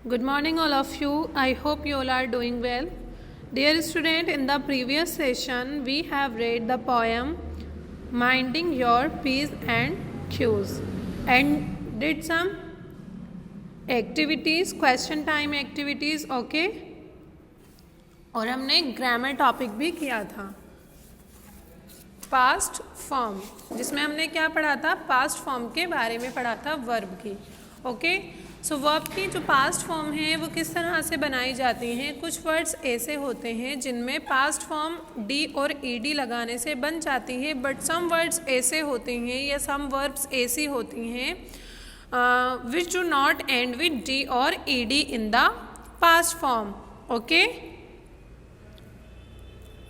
Good morning, all of you. I hope you all are doing well. Dear student, in the previous session, we have read the poem Minding Your P's and Q's and did some activities, question time activities, okay? और हमने grammar topic भी किया था past form, जिसमें हमने क्या पढ़ा था, पास्ट फॉर्म के बारे में पढ़ा था, वर्ब की। ओके, सो वर्ब की जो पास्ट फॉर्म है वो किस तरह से बनाई जाती हैं। कुछ वर्ड्स ऐसे होते हैं जिनमें पास्ट फॉर्म डी और ईडी लगाने से बन जाती है, बट सम वर्ड्स ऐसे होते हैं या सम वर्ब्स ऐसी होती हैं which do not end with D और ED in the past form. Okay,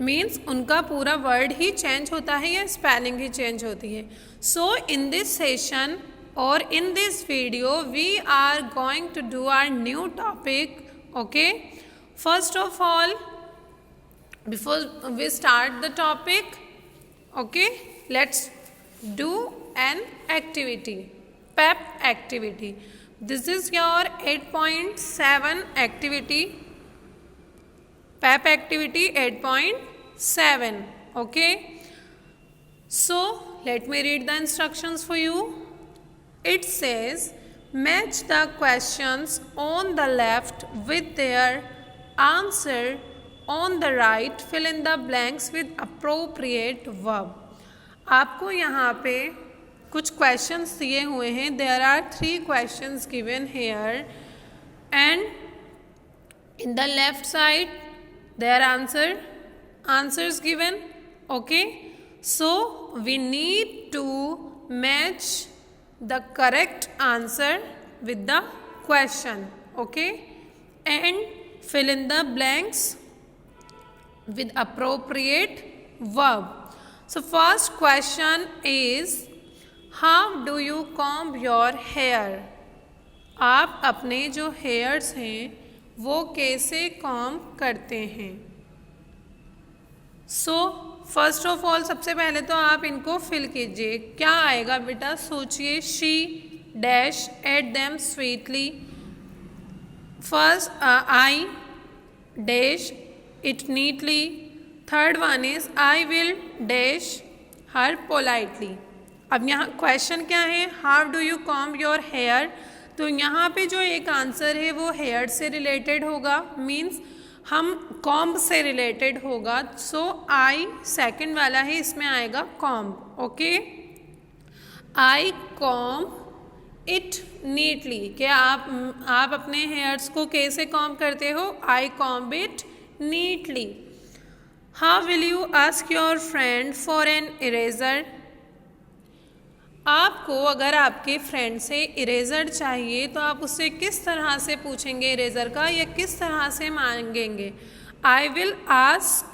means उनका पूरा वर्ड ही चेंज होता है या स्पेलिंग ही चेंज होती है। सो इन दिस सेशन और in this video we are going to do our new topic. Okay, first of all before we start the topic, okay, let's do an activity, PEP activity. This is your 8.7 activity, PEP activity 8.7. Okay, so let me read the instructions for you. It says match the questions on the left with their answer on the right, fill in the blanks with appropriate verb. आपको यहाँ पे कुछ questions दिए हुए हैं. There are 3 questions given here and in the left side their answers given. Okay, so we need to match the correct answer with the question. Okay, and fill in the blanks with appropriate verb. So first question is, how do you comb your hair? आप अपने जो hairs हैं वो कैसे com करते हैं। So first of all सबसे पहले तो आप इनको फिल कीजिए। क्या आएगा बेटा, सोचिए। She dash at them sweetly, first I dash it neatly, third one is I will dash her politely. अब यहाँ क्वेश्चन क्या है, how do you comb your hair. तो यहाँ पे जो एक आंसर है वो हेयर से रिलेटेड होगा, मीन्स हम कॉम्ब से रिलेटेड होगा। सो आई सेकंड वाला है, इसमें आएगा comb. Okay, I comb it neatly. क्या आप अपने हेयर्स को कैसे कॉम्ब करते हो, I comb it neatly. How will you ask your friend for an eraser. आपको अगर आपके फ्रेंड से इरेज़र चाहिए तो आप उससे किस तरह से पूछेंगे इरेज़र का, या किस तरह से मांगेंगे। I will ask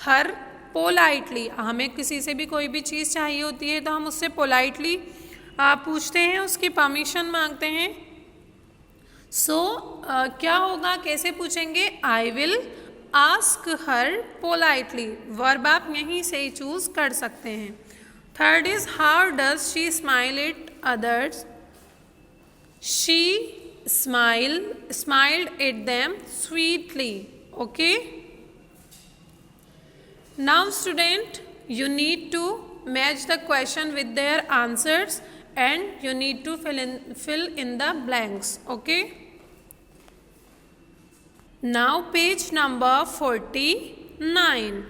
her politely. हमें किसी से भी कोई भी चीज़ चाहिए होती है तो हम उससे पोलाइटली पूछते हैं, उसकी परमिशन मांगते हैं। सो क्या होगा, कैसे पूछेंगे, I will ask her politely. Verb आप यहीं से ही चूज़ कर सकते हैं। Third is, how does she smile at others? She smiled at them sweetly. Okay. Now student, you need to match the question with their answers and you need to fill in the blanks. Okay. Now page number 49.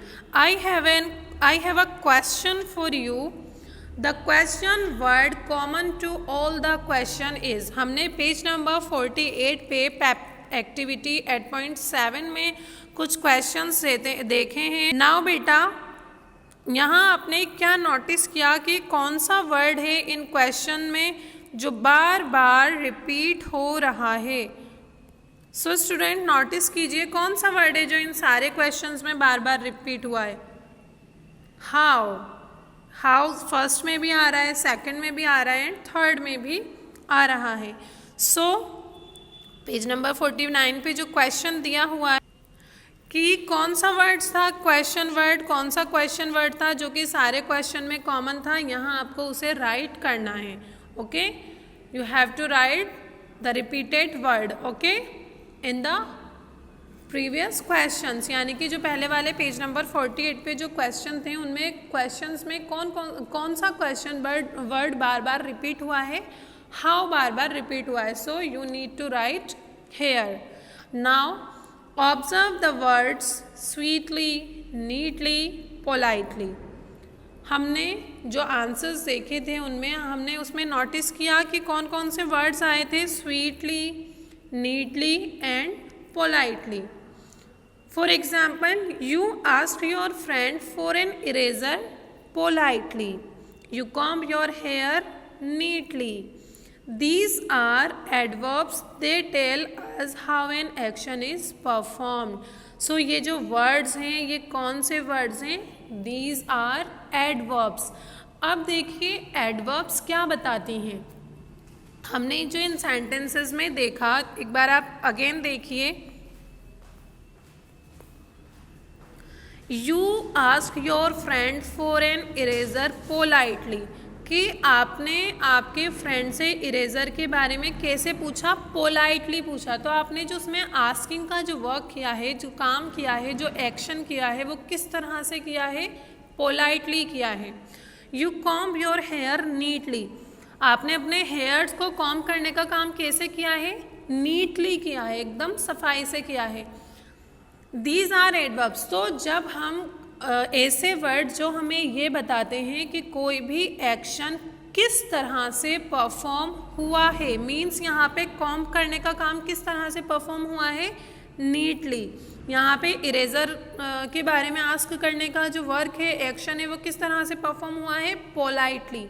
I have a question for you. The question word common to all the question is. हमने page number 48 पे पेप activity 8.7 में कुछ questions देखे हैं। Now बेटा यहाँ आपने क्या नोटिस किया कि कौन सा वर्ड है इन क्वेश्चन में जो बार बार रिपीट हो रहा है। सो स्टूडेंट नोटिस कीजिए कौन सा वर्ड है जो इन सारे क्वेश्चंस में बार बार रिपीट हुआ है। हाउ फर्स्ट में भी आ रहा है, सेकंड में भी आ रहा है, एंड थर्ड में भी आ रहा है। सो पेज नंबर 49 पे जो क्वेश्चन दिया हुआ है कि कौन सा वर्ड था क्वेश्चन वर्ड, कौन सा क्वेश्चन वर्ड था जो कि सारे क्वेश्चन में कॉमन था, यहाँ आपको उसे राइट करना है। Okay, you have to write the repeated word, okay, in the previous questions, यानी कि जो पहले वाले पेज नंबर 48 पे जो क्वेश्चन थे उनमें क्वेश्चंस में कौन सा क्वेश्चन वर्ड बार बार रिपीट हुआ है, हाउ बार बार रिपीट हुआ है. So you need to write here. Now observe the words sweetly, neatly, politely. हमने जो आंसर्स देखे थे उनमें हमने उसमें नोटिस किया कि कौन कौन से वर्ड्स आए थे, sweetly, neatly and politely. For example, you asked your friend for an eraser politely. You comb your hair neatly. These are adverbs. They tell us how an action is performed. So ये जो words हैं ये कौन से words हैं? These are adverbs. अब देखिए adverbs क्या बताती हैं. हमने जो इन sentences में देखा, एक बार आप again देखिए. You ask your friend for an eraser politely. कि आपने आपके फ्रेंड से इरेज़र के बारे में कैसे पूछा, पोलाइटली पूछा. तो आपने जो उसमें आस्किंग का जो वर्क किया है, जो काम किया है, जो एक्शन किया है, वो किस तरह से किया है, पोलाइटली किया है. You comb your hair neatly. आपने अपने हेयर्स को कॉम्ब करने का काम कैसे किया है, नीटली किया है, एकदम सफाई से किया है. These are adverbs. तो जब हम ऐसे वर्ड जो हमें ये बताते हैं कि कोई भी एक्शन किस तरह से परफॉर्म हुआ है, मीन्स यहाँ पे कॉम्ब करने का काम किस तरह से परफॉर्म हुआ है, नीटली. यहाँ पे इरेजर के बारे में आस्क करने का जो वर्क है, एक्शन है, वो किस तरह से परफॉर्म हुआ है, पोलाइटली.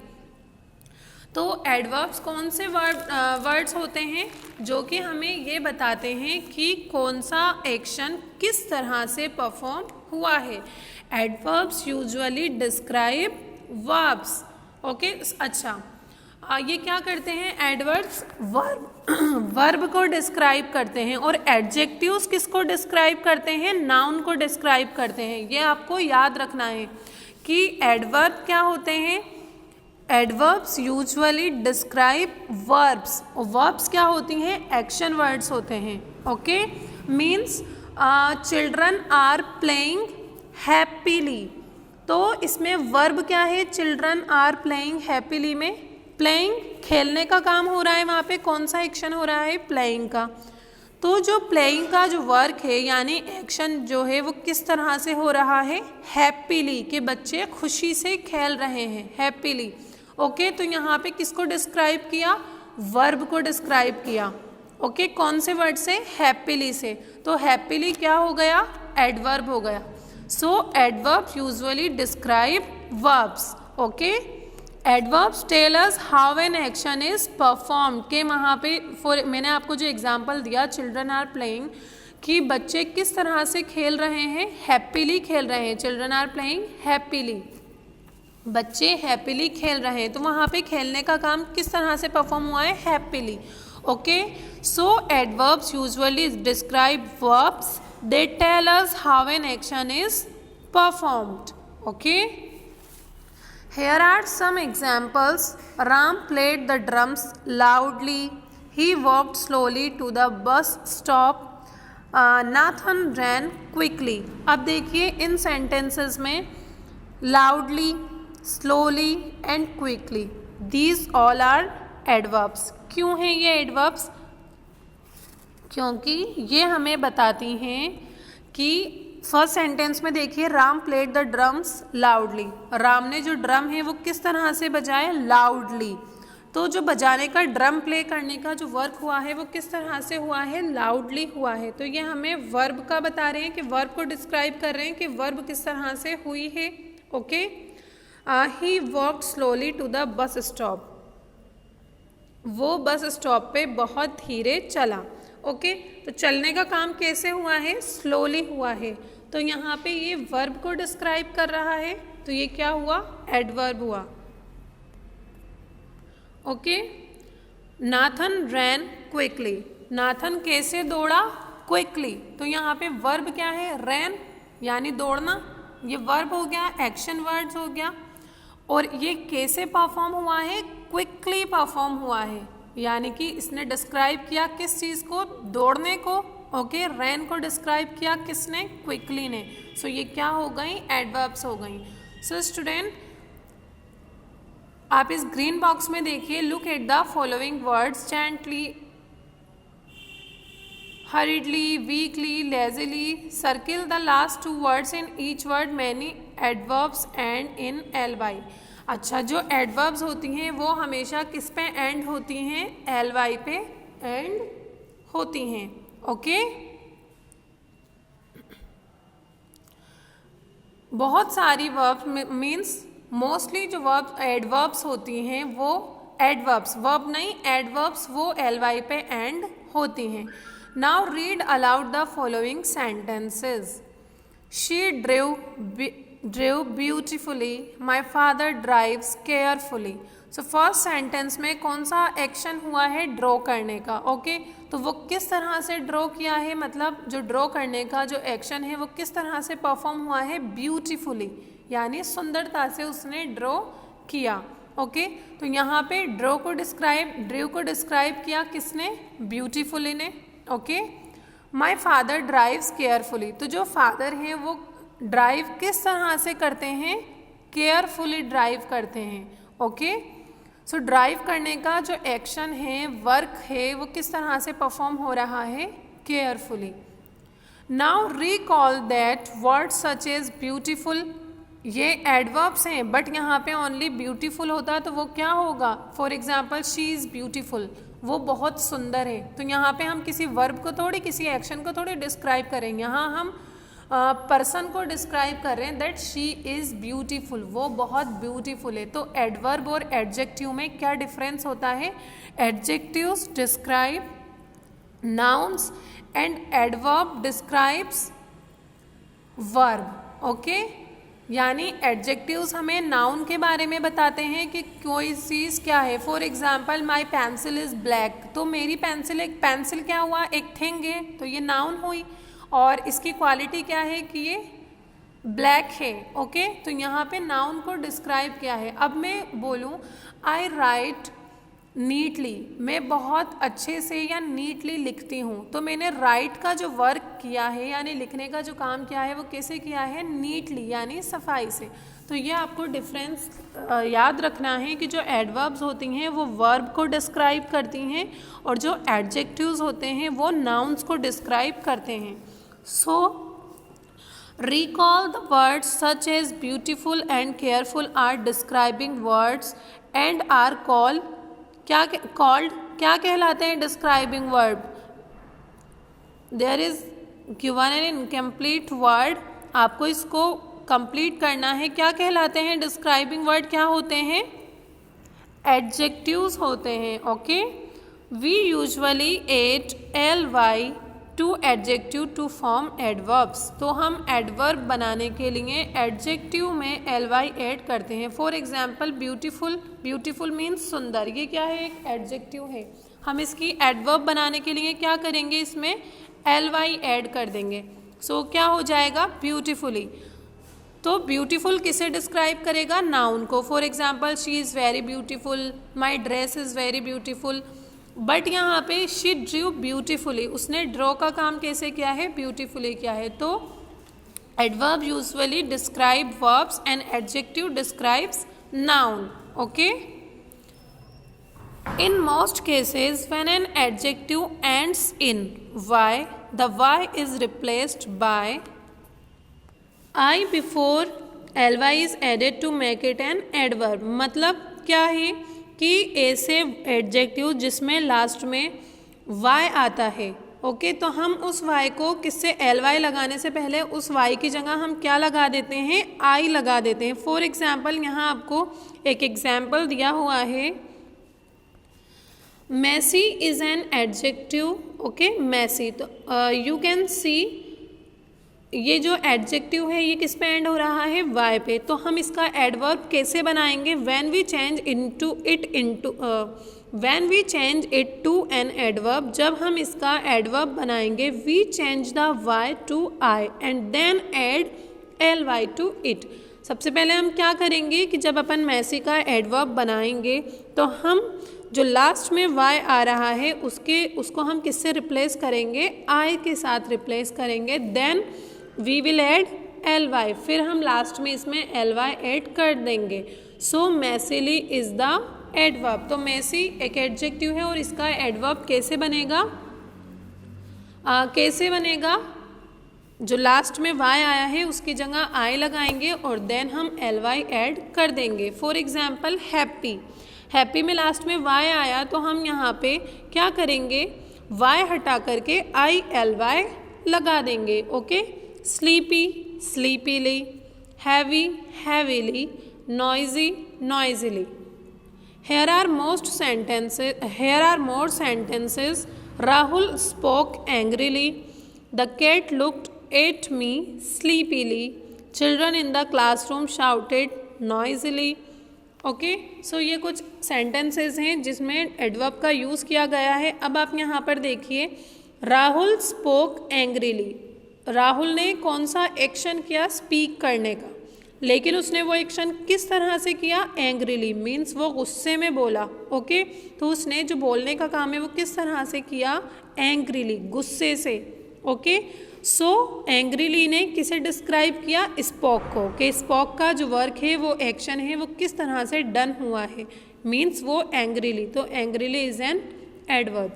तो एडवर्ब्स कौन से वर्ड्स होते हैं जो कि हमें ये बताते हैं कि कौन सा एक्शन किस तरह से परफॉर्म हुआ है. Adverbs usually describe verbs. Okay, अच्छा, ये क्या करते हैं, एडवर्ब्स वर्ब को डिस्क्राइब करते हैं और एडजेक्टिव्स किसको डिस्क्राइब करते हैं, नाउन को डिस्क्राइब करते हैं. ये आपको याद रखना है कि एडवर्ब क्या होते हैं. Adverbs usually describe verbs. Verbs क्या होती हैं, एक्शन वर्ड्स होते हैं. Okay, means children are playing happily. तो इसमें वर्ब क्या है, चिल्ड्रन आर प्लेइंग हैप्पीली में प्लेइंग खेलने का काम हो रहा है, वहाँ पे कौन सा एक्शन हो रहा है, प्लेइंग का. तो जो प्लेइंग का जो वर्क है यानी एक्शन जो है वो किस तरह से हो रहा है, हैप्पीली, कि बच्चे खुशी से खेल रहे हैं, हैप्पीली. ओके, तो यहाँ पे किसको डिस्क्राइब किया, वर्ब को डिस्क्राइब किया. ओके, कौन से वर्ड से, हैप्पीली से. तो हैप्पीली क्या हो गया, एडवर्ब हो गया. So adverbs usually describe verbs. Okay, adverbs tell us how an action is performed. के वहाँ पे मैंने आपको जो एग्जांपल दिया, चिल्ड्रन आर प्लेइंग, कि बच्चे किस तरह से खेल रहे हैं, हैप्पीली खेल रहे हैं. चिल्ड्रन आर प्लेइंग हैप्पीली, बच्चे हैप्पीली खेल रहे हैं. तो वहाँ पे खेलने का काम किस तरह से परफॉर्म हुआ है, happily. Okay, so adverbs usually describe verbs. They tell us how an action is performed. Okay, here are some examples. Ram played the drums loudly. He walked slowly to the bus stop. Nathan ran quickly. अब देखिए इन sentences में loudly, slowly and quickly, these all are adverbs. क्यों हैं ये adverbs? क्योंकि ये हमें बताती हैं कि फर्स्ट सेंटेंस में देखिए, Ram played the drums loudly. Ram ने जो ड्रम है वो किस तरह से बजाए, लाउडली. तो जो बजाने का, ड्रम प्ले करने का जो वर्क हुआ है वो किस तरह से हुआ है, लाउडली हुआ है. तो ये हमें वर्ब का बता रहे हैं कि वर्ब को डिस्क्राइब कर रहे हैं कि वर्ब किस तरह से हुई है. Okay, he walked slowly to the bus stop. वो बस स्टॉप पे बहुत धीरे चला. ओके, तो चलने का काम कैसे हुआ है, स्लोली हुआ है. तो यहाँ पे ये वर्ब को डिस्क्राइब कर रहा है, तो ये क्या हुआ, एडवर्ब हुआ. ओके, नाथन रैन क्विकली. नाथन कैसे दौड़ा, क्विकली. तो यहाँ पे वर्ब क्या है, रैन यानी दौड़ना, ये वर्ब हो गया, एक्शन वर्ड्स हो गया. और ये कैसे परफॉर्म हुआ है, क्विकली परफॉर्म हुआ है. यानी कि इसने डिस्क्राइब किया किस चीज़ को, दौड़ने को। ओके, रैन को डिस्क्राइब किया किसने, क्विकली ने। सो ये क्या हो गई, एडवर्ब्स हो गई। सो स्टूडेंट आप इस ग्रीन बॉक्स में देखिए, look at the following words, gently, hurriedly, weakly, lazily. Circle the last two words in each word, many adverbs end in ly. अच्छा, जो एडवर्ब्स होती हैं वो हमेशा किस पे एंड होती हैं, ly पे एंड होती हैं। ओके, बहुत सारी वर्ब मीन्स मोस्टली जो वर्ब एडवर्ब्स होती हैं वो एडवर्ब्स, वर्ब नहीं एडवर्ब्स, वो ly पे एंड होती हैं। Now read aloud the following sentences. She drew beautifully. My father drives carefully. So first sentence में कौन सा एक्शन हुआ है, ड्रॉ करने का। ओके, तो वो किस तरह से ड्रॉ किया है, मतलब जो ड्रॉ करने का जो एक्शन है वो किस तरह से परफॉर्म हुआ है, ब्यूटीफुली, यानी सुंदरता से उसने ड्रॉ किया। ओके, तो यहाँ पे ड्रॉ को डिस्क्राइब किया किसने, ब्यूटीफुली ने। Okay, my father drives carefully, तो जो फादर हैं वो ड्राइव किस तरह से करते हैं, केयरफुली ड्राइव करते हैं। ओके, सो ड्राइव करने का जो एक्शन है, वर्क है, वो किस तरह से परफॉर्म हो रहा है, carefully. Now recall that word such as beautiful, ये एडवर्ब्स हैं बट यहाँ पे ओनली ब्यूटीफुल होता तो वो क्या होगा, for example she is beautiful, वो बहुत सुंदर है। तो यहाँ पे हम किसी वर्ब को थोड़ी, किसी एक्शन को थोड़ी डिस्क्राइब करेंगे, यहाँ हम पर्सन को डिस्क्राइब कर रहे हैं दैट शी इज़ ब्यूटीफुल, वो बहुत ब्यूटीफुल है। तो एडवर्ब और एडजेक्टिव में क्या डिफरेंस होता है, adjectives describe nouns and adverb describes verb. Okay, यानी एडजेक्टिव्स हमें नाउन के बारे में बताते हैं कि कोई चीज़ क्या है। For example my pencil is black, तो मेरी पेंसिल, एक पेंसिल क्या हुआ, एक थिंग है, तो ये नाउन हुई, और इसकी क्वालिटी क्या है कि ये ब्लैक है। ओके, तो यहाँ पे नाउन को डिस्क्राइब किया है। अब मैं बोलूँ आई राइट नीटली, मैं बहुत अच्छे से या नीटली लिखती हूँ, तो मैंने राइट का जो वर्क किया है यानी लिखने का जो काम किया है वो कैसे किया है, नीटली यानी सफाई से। तो ये आपको डिफरेंस याद रखना है कि जो एडवर्ब्स होती हैं वो वर्ब को डिस्क्राइब करती हैं और जो एडजेक्टिव्स होते हैं वो नाउन्स को डिस्क्राइब करते हैं। सो recall the words such as beautiful and careful are describing words and are called क्या कहलाते हैं, describing verb. There is given an incomplete word, आपको इसको कंप्लीट करना है। क्या कहलाते हैं डिस्क्राइबिंग वर्ड, क्या होते हैं, एडजेक्टिव्स होते हैं। Okay, we usually add ly to adjective to form adverbs, तो हम एडवर्ब बनाने के लिए एडजेक्टिव में ly ऐड करते हैं। For example beautiful, beautiful means सुंदर, ये क्या है, एक एडजेक्टिव है। हम इसकी एडवर्ब बनाने के लिए क्या करेंगे, इसमें ly ऐड कर देंगे। सो क्या हो जाएगा, ब्यूटीफुली। तो ब्यूटीफुल किसे डिस्क्राइब करेगा, नाउन को। For example she is very beautiful, my dress is very beautiful. But यहाँ पे शी ड्रू ब्यूटीफुली, उसने ड्रॉ का काम कैसे किया है, ब्यूटीफुली किया है। तो adverb usually describe verbs and adjective describes noun. Okay, in most cases when an adjective ends in y, the y is replaced by I before ly is added to make it an adverb। मतलब क्या है कि ऐसे adjective जिसमें last में y आता है। Okay, तो हम उस y को किससे, ly लगाने से पहले उस y की जगह हम क्या लगा देते हैं, I लगा देते हैं। फॉर एग्जाम्पल यहाँ आपको एक एग्जाम्पल दिया हुआ है, messy is an adjective. Okay, messy, तो यू कैन सी ये जो एडजेक्टिव है ये किस पे एंड हो रहा है, y पे। तो हम इसका एडवर्ब कैसे बनाएंगे, when we change it to an adverb, जब हम इसका एडवर्ब बनाएंगे we change the y to I and then add ly to it. सबसे पहले हम क्या करेंगे कि जब अपन मैसी का एडवर्ब बनाएंगे तो हम जो लास्ट में y आ रहा है उसको हम किससे रिप्लेस करेंगे, I के साथ रिप्लेस करेंगे। Then we will add ly, फिर हम लास्ट में इसमें ly ऐड कर देंगे। सो मैसीली इज द एडवर्ब। तो मैसी एक एडजेक्टिव है और इसका एडवर्ब कैसे बनेगा, कैसे बनेगा, जो लास्ट में y आया है उसकी जगह I लगाएंगे और देन हम ly ऐड कर देंगे। फॉर एग्जाम्पल हैप्पी, हैप्पी में लास्ट में y आया तो हम यहाँ पे क्या करेंगे, y हटा करके ly लगा देंगे। Okay, sleepy sleepily, heavy heavily, noisy noisily. Here are more sentences. Rahul spoke angrily. The cat looked at me sleepily. Children in the classroom shouted noisily. Okay, so ये कुछ सेंटेंसेस हैं जिसमें adverb का use किया गया है। अब आप यहाँ पर देखिए, राहुल स्पोक एंग्रीली, राहुल ने कौन सा एक्शन किया, स्पीक करने का, लेकिन उसने वो एक्शन किस तरह से किया, एंग्रीली, मीन्स वो गुस्से में बोला। ओके, तो उसने जो बोलने का काम है वो किस तरह से किया, एंग्रीली, गुस्से से। ओके, सो एंग्रीली ने किसे डिस्क्राइब किया, स्पोक को, कि स्पोक का जो वर्क है वो एक्शन है वो किस तरह से डन हुआ है, मीन्स वो एंग्रीली। तो angrily is an adverb.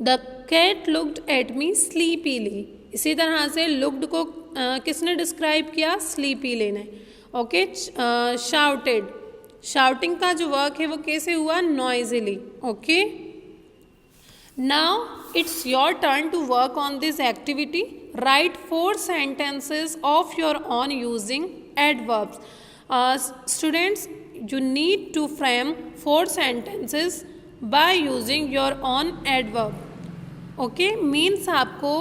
The cat looked at me sleepily, इसी तरह से लुक्ड को किसने डिस्क्राइब किया, स्लीपीली ने। ओके, शाउटेड, शाउटिंग का जो वर्क है वो कैसे हुआ, noisily. Okay, now it's your turn to work on this activity. Write 4 sentences of your own using adverbs. Students, you need to frame 4 sentences by using your own adverb. Okay, means आपको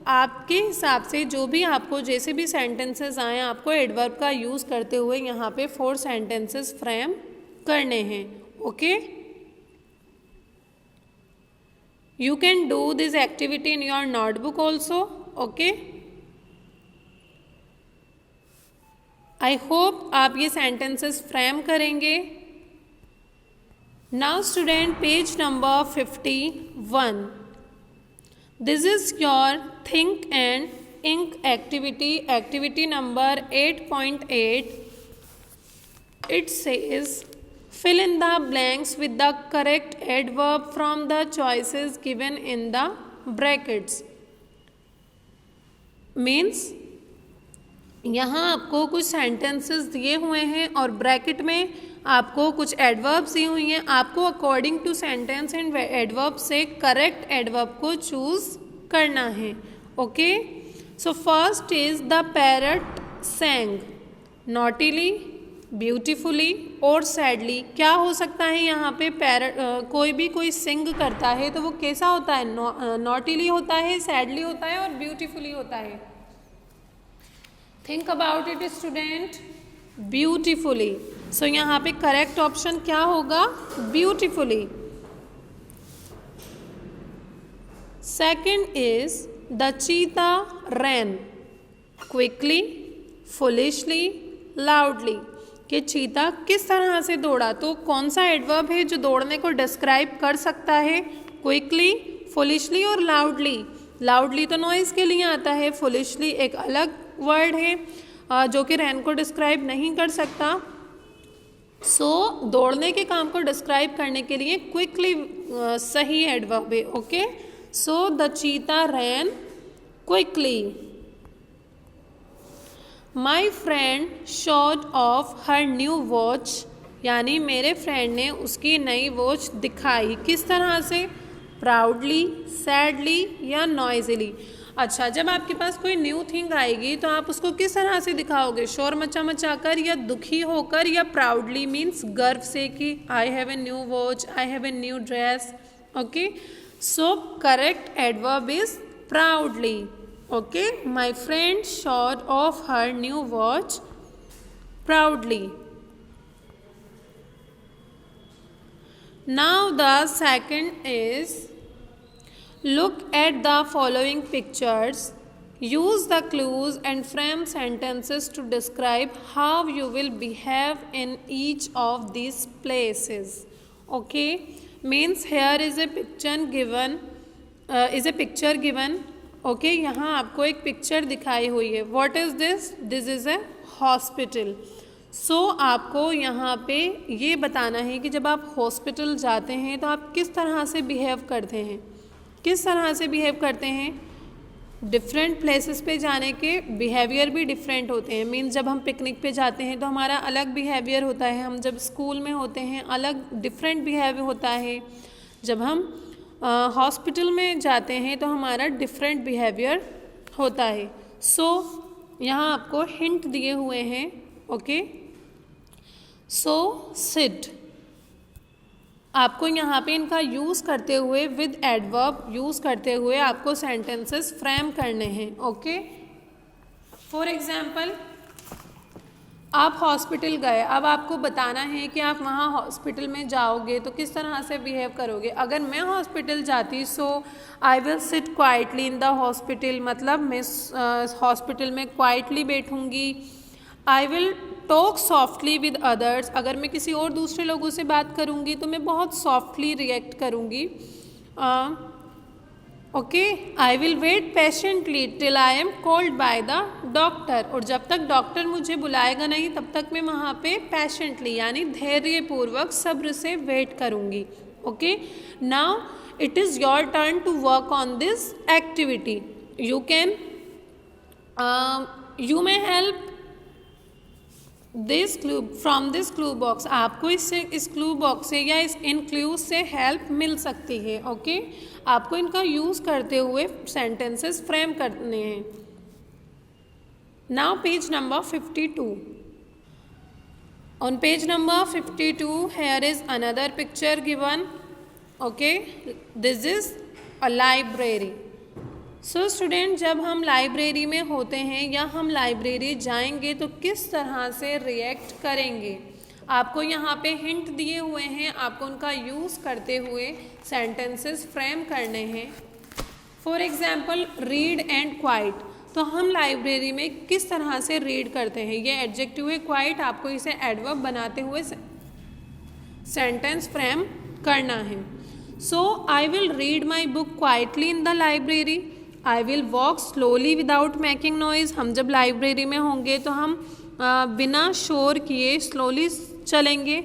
आपके हिसाब से जो भी आपको जैसे भी sentences आए आपको एडवर्ब का यूज़ करते हुए यहाँ पे 4 सेंटेंसेस फ्रेम करने हैं। Okay, you can do this activity in your notebook also. Okay, I hope आप ये सेंटेंसेस फ्रेम करेंगे। Now student, page number 51। This is your think and ink activity number 8.8. It says fill in the blanks with the correct adverb from the choices given in the brackets. Means यहाँ आपको कुछ sentences दिए हुए हैं और bracket में आपको कुछ एडवर्ब्स दी हुई हैं। आपको according to sentence and adverb से करेक्ट एडवर्ब को चूज करना है। Okay, so first is the parrot sang naughtily, beautifully और सैडली। क्या हो सकता है यहाँ पे, पैरट कोई सिंग करता है तो वो कैसा होता है, नॉटीली होता है, सैडली होता है और ब्यूटीफुली होता है। Think about it student, beautifully. So यहाँ पे करेक्ट ऑप्शन क्या होगा, beautifully. Second is the cheetah ran quickly, foolishly, loudly. कि चीता किस तरह से दौड़ा, तो कौन सा एडवर्ब है जो दौड़ने को डिस्क्राइब कर सकता है, क्विकली, फुलिशली और लाउडली। लाउडली तो नॉइज़ के लिए आता है, फुलिशली एक अलग वर्ड है जो कि रैन को डिस्क्राइब नहीं कर सकता। सो दौड़ने के काम को डिस्क्राइब करने के लिए क्विकली सही एडवर्ब है। Okay, so the cheetah ran quickly. My friend showed off her new watch, यानी मेरे फ्रेंड ने उसकी नई वॉच दिखाई, किस तरह से, प्राउडली, सैडली या नॉइजली। अच्छा, जब आपके पास कोई न्यू थिंग आएगी तो आप उसको किस तरह से दिखाओगे, शोर मचा मचा कर या दुखी होकर या प्राउडली, मीन्स गर्व से कि I have a new watch, I have a new dress. Okay, so correct adverb is proudly. Okay, my friend showed off her new watch proudly. Now the second is look at the following pictures, use the clues and frame sentences to describe how you will behave in each of these places. Okay, means here is a picture given. Okay, यहाँ आपको एक picture दिखाई हुई है। What is this? This is a hospital. So आपको यहाँ पे ये बताना है कि जब आप हॉस्पिटल जाते हैं तो आप किस तरह से बिहेव करते हैं, किस तरह से बिहेव करते हैं। डिफरेंट प्लेसेस पे जाने के बिहेवियर भी डिफरेंट होते हैं। मीन्स जब हम पिकनिक पे जाते हैं तो हमारा अलग बिहेवियर होता है, हम जब स्कूल में होते हैं अलग डिफरेंट बिहेवियर होता है, जब हम हॉस्पिटल में जाते हैं तो हमारा डिफरेंट बिहेवियर होता है। सो यहाँ आपको हिंट दिए हुए हैं। ओके, सो सिट, आपको यहाँ पे इनका यूज़ करते हुए विद एडवर्ब यूज़ करते हुए आपको सेंटेंसेस फ्रेम करने हैं। ओके, फॉर एग्जाम्पल आप हॉस्पिटल गए, अब आपको बताना है कि आप वहाँ हॉस्पिटल में जाओगे तो किस तरह से बिहेव करोगे। अगर मैं हॉस्पिटल जाती so I will sit quietly in the hospital, मतलब मैं हॉस्पिटल में क्वाइटली बैठूँगी। I will talk softly with others, अगर मैं किसी और दूसरे लोगों से बात करूँगी तो मैं बहुत सॉफ्टली रिएक्ट करूँगी। Okay, I will wait patiently till I am called by the doctor, और जब तक डॉक्टर मुझे बुलाएगा नहीं तब तक मैं वहाँ पे पेशेंटली यानी धैर्यपूर्वक सब्र से वेट करूँगी। Okay, now it is your turn to work on this activity. You can you may help this clue from this clue box, आपको इससे इस क्लू बॉक्स से या इन क्लूज से हेल्प मिल सकती है। ओके, आपको इनका यूज़ करते हुए सेंटेंसेस फ्रेम करने हैं। Now page number 52। On page number 52 here is another picture given. Okay, this is a library. So student, जब हम लाइब्रेरी में होते हैं या हम लाइब्रेरी जाएंगे तो किस तरह से रिएक्ट करेंगे, आपको यहाँ पे हिंट दिए हुए हैं, आपको उनका यूज़ करते हुए सेंटेंसेस फ्रेम करने हैं। For example read and quite, तो हम लाइब्रेरी में किस तरह से रीड करते हैं, ये एडजेक्टिव है क्वाइट, आपको इसे एडवर्ब बनाते हुए सेंटेंस फ्रेम करना है। So I will read my book quietly in the library, I will walk slowly without making noise, हम जब लाइब्रेरी में होंगे तो हम बिना शोर किए स्लोली चलेंगे।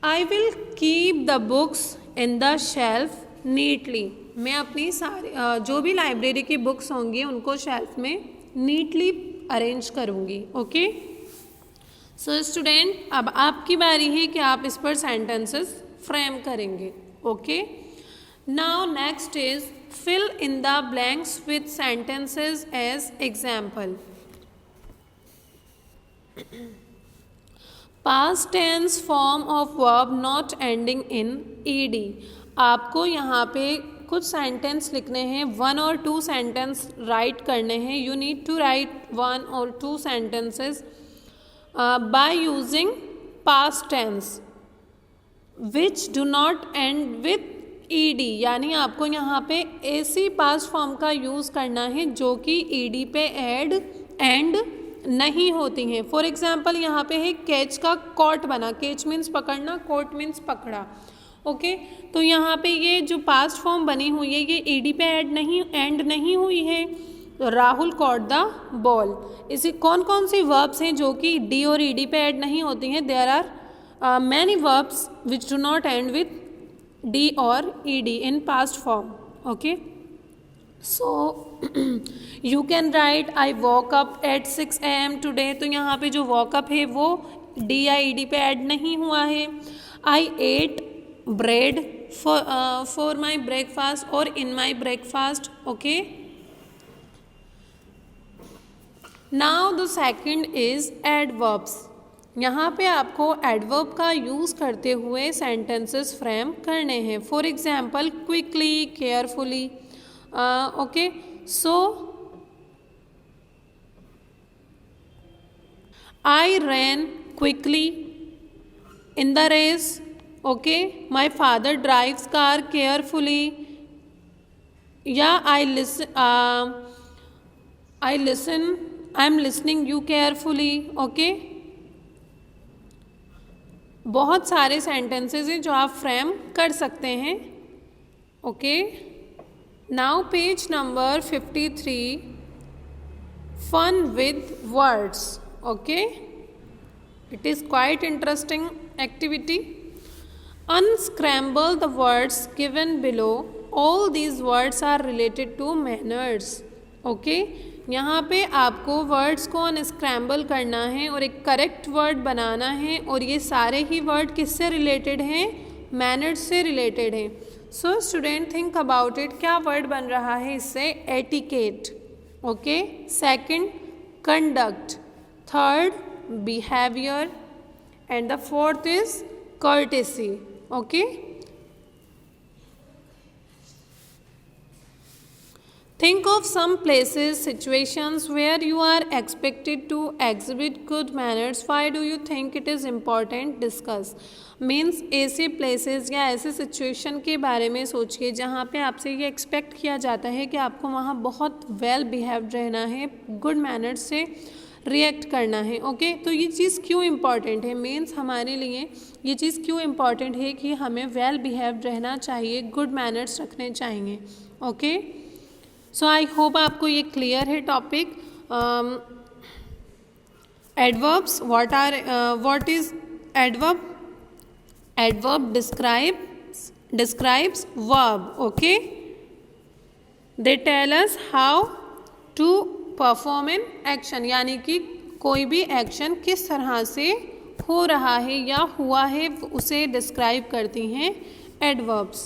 I will keep the books in the shelf neatly, मैं अपनी सारी जो भी लाइब्रेरी की बुक्स होंगी उनको शेल्फ में नीटली अरेंज करूँगी। ओके, सो स्टूडेंट, अब आपकी बारी है कि आप इस पर सेंटेंसेस फ्रेम करेंगे। Okay, now next is fill in the blanks with sentences as example. Past tense form of verb not ending in ed, आपको यहाँ पे कुछ सेंटेंस लिखने हैं, 1 और 2 सेंटेंस राइट करने हैं। यू नीड टू राइट 1 और 2 sentences by using past tense which do not end with ed, यानी आपको यहाँ पे ऐसी पास्ट फॉर्म का यूज़ करना है जो कि ed पे एंड नहीं होती हैं। फॉर एग्जाम्पल यहाँ पे है कैच का कॉट बना, कैच मीन्स पकड़ना, कॉट मीन्स पकड़ा। ओके, तो यहाँ पे ये जो पास्ट फॉर्म बनी हुई है ये ed पे एंड नहीं हुई है। राहुल कॉट द बॉल, इसी कौन कौन सी वर्ब्स हैं जो कि डी और ed पे एंड नहीं होती हैं? There are many verbs which do not end with D or ed in past form. Okay, so you can write I woke up at 6 AM today, तो यहाँ पे जो woke up है वो D या ed पे ऐड नहीं हुआ है। I ate bread for my breakfast or in my breakfast. Okay, now the second is adverbs, यहाँ पे आपको एडवर्ब का यूज़ करते हुए सेंटेंसेस फ्रेम करने हैं। For example quickly, carefully. Okay, so I ran quickly in the race. Okay, my father drives car carefully, या I am listening you carefully. Okay, बहुत सारे सेंटेंसेस हैं जो आप फ्रेम कर सकते हैं। Okay, now page number 53, fun with words. Okay, it is quite interesting activity. Unscramble the words given below. All these words are related to manners. Okay, यहाँ पे आपको वर्ड्स को अनस्क्रैम्बल करना है और एक करेक्ट वर्ड बनाना है, और ये सारे ही वर्ड किससे रिलेटेड हैं? मैनर्स से रिलेटेड हैं। So student think about it, क्या वर्ड बन रहा है इससे? Etiquette. Okay, second conduct, third behavior, and the fourth is courtesy. Okay, think of some places, situations where you are expected to exhibit good manners. Why do you think it is important? Discuss. Means ऐसे places या ऐसे situation के बारे में सोचिए जहाँ पे आपसे ये एक्सपेक्ट किया जाता है कि आपको वहाँ बहुत वेल बिहेव्ड रहना है, गुड मैनर्स से रिएक्ट करना है। ओके, तो ये चीज़ क्यों इम्पॉर्टेंट है? मीन्स हमारे लिए ये चीज़ क्यों इम्पॉर्टेंट है कि हमें वेल बिहेव्ड रहना चाहिए, गुड मैनर्स रखने चाहिए। ओके, सो आई होप आपको ये क्लियर है topic. Adverbs, what is adverb? Adverb describes verb. Okay, they tell us how to perform in action, यानी कि कोई भी एक्शन किस तरह से हो रहा है या हुआ है उसे डिस्क्राइब करती हैं एडवर्ब्स।